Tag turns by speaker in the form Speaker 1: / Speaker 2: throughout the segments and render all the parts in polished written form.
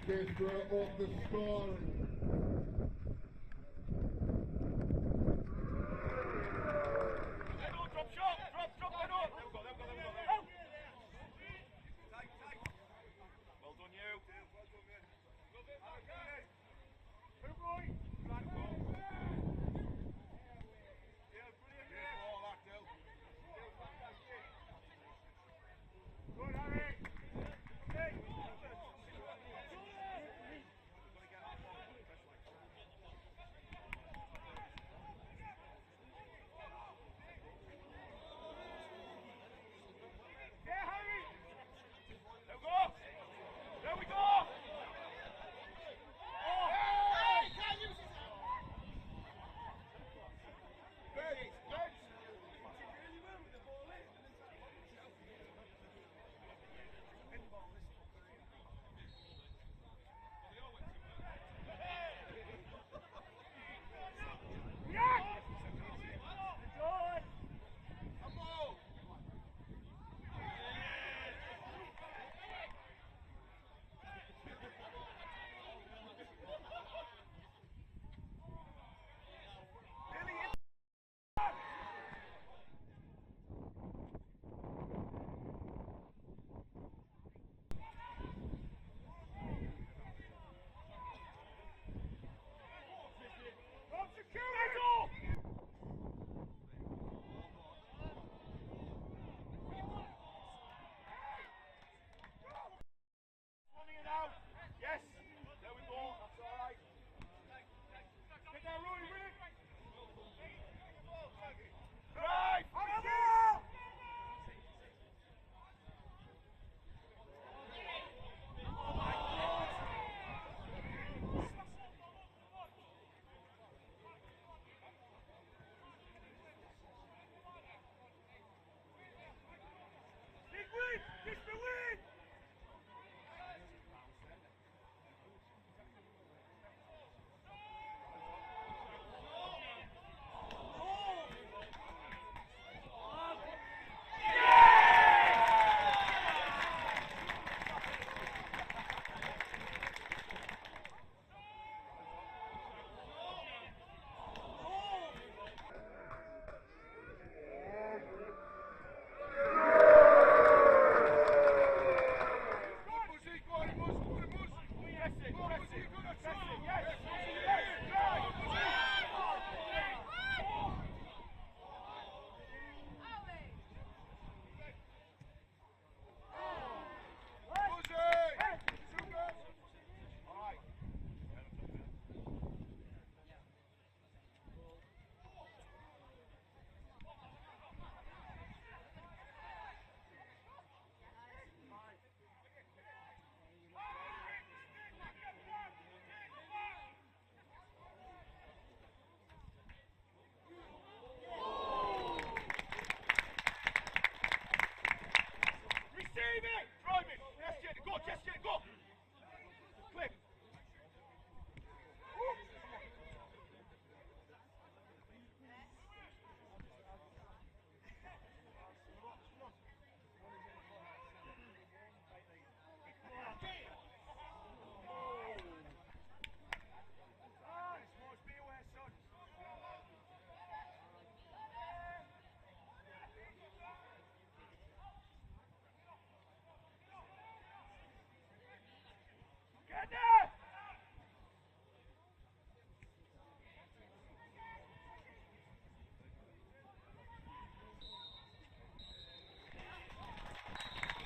Speaker 1: Guisborough up the scoring.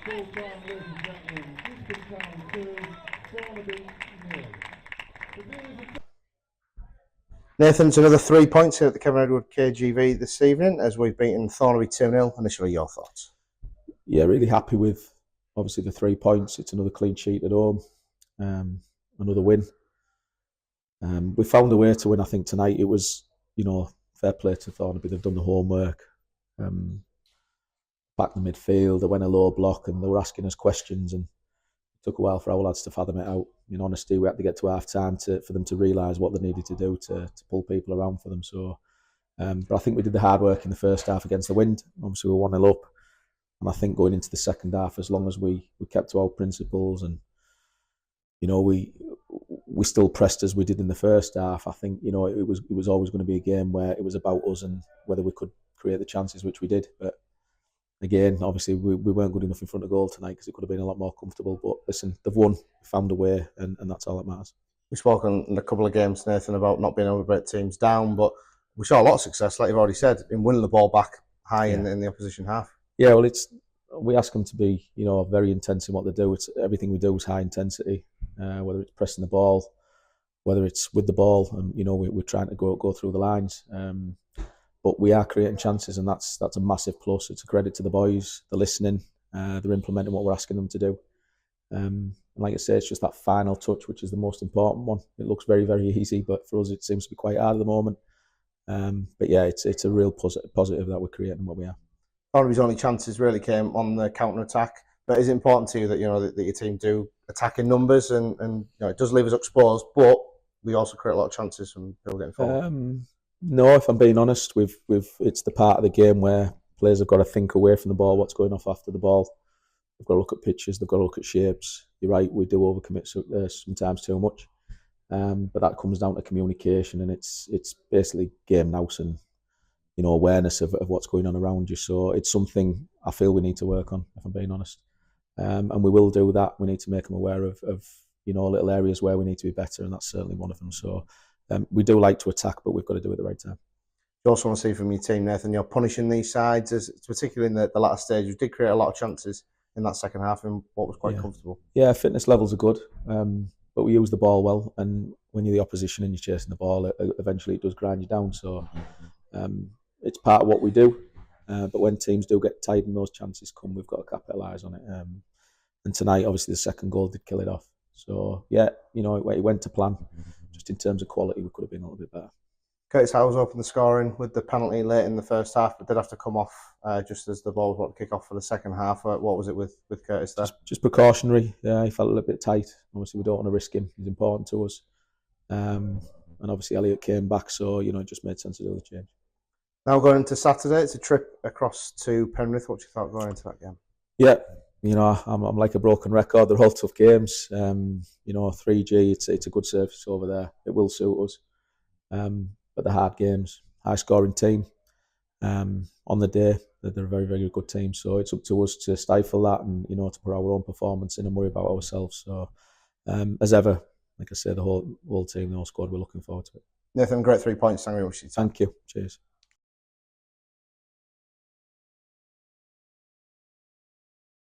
Speaker 1: Full time, ladies and gentlemen. Guisborough Town 2, Thornaby 0.
Speaker 2: Nathan, it's another 3 points here at the Kevin Edward KGV this evening as we've beaten Thornaby 2-0. Initially, your thoughts?
Speaker 3: Yeah, really happy with obviously the 3 points. It's another clean sheet at home, another win. We found a way to win, I think, tonight. It was, fair play to Thornaby. They've done the homework. Back in the midfield, they went a low block and they were asking us questions, and it took a while for our lads to fathom it out. In honesty, we had to get to half time for them to realise what they needed to do to pull people around for them. So, but I think we did the hard work in the first half against the wind. Obviously, we were 1-0 up, and I think going into the second half, as long as we kept to our principles and we still pressed as we did in the first half. I think it was always going to be a game where it was about us and whether we could create the chances, which we did. But again, obviously we weren't good enough in front of goal tonight because it could have been a lot more comfortable. But listen, they've won, found a way, and that's all that matters.
Speaker 2: We've spoken in a couple of games, Nathan, about not being able to break teams down, but we saw a lot of success, like you've already said, in winning the ball back high in the opposition half.
Speaker 3: Yeah, well, we ask them to be, very intense in what they do. It's everything we do is high intensity, whether it's pressing the ball, whether it's with the ball, and we're trying to go through the lines. But we are creating chances, and that's a massive plus. It's a credit to the boys. They're listening. They're implementing what we're asking them to do. And like I say, it's just that final touch, which is the most important one. It looks very, very easy, but for us, it seems to be quite hard at the moment. But yeah, it's a real positive that we're creating what we are.
Speaker 2: Thornaby's only chances really came on the counter attack. But is it important to you that that your team do attack in numbers and it does leave us exposed, but we also create a lot of chances from people getting forward?
Speaker 3: No, if I'm being honest, it's the part of the game where players have got to think away from the ball, what's going off after the ball. They've got to look at pitches, they've got to look at shapes. You're right, we do overcommit sometimes too much. But that comes down to communication, and it's basically game nous and awareness of what's going on around you. So it's something I feel we need to work on, if I'm being honest. And we will do that. We need to make them aware of little areas where we need to be better, and that's certainly one of them. So we do like to attack, but we've got to do it at the right time.
Speaker 2: You also want to see from your team, Nathan, you're punishing these sides, particularly in the latter stage. You did create a lot of chances in that second half and what was quite comfortable.
Speaker 3: Yeah, fitness levels are good, but we use the ball well, and when you're the opposition and you're chasing the ball, eventually it does grind you down. So it's part of what we do, but when teams do get tired and those chances come, we've got to capitalise on it. And tonight, obviously, the second goal did kill it off. So yeah, it went to plan. Just in terms of quality, we could have been a little bit better.
Speaker 2: Curtis Howes opened the scoring with the penalty late in the first half, but did have to come off just as the ball was about to kick off for the second half. What was it with Curtis there?
Speaker 3: Just precautionary. Yeah, he felt a little bit tight. Obviously, we don't want to risk him. He's important to us. And obviously, Elliot came back, so it just made sense to do the change.
Speaker 2: Now going into Saturday, it's a trip across to Penrith. What do you thought going into that game?
Speaker 3: Yeah, I'm like a broken record. They're all tough games. 3G, it's a good surface over there. It will suit us. But they're hard games, high scoring team. On the day, they're a very, very good team. So it's up to us to stifle that and to put our own performance in and worry about ourselves. So as ever, like I say, the whole team, the whole squad, we're looking forward to it.
Speaker 2: Nathan, great 3 points. Thank you very much.
Speaker 3: Thank you. Cheers.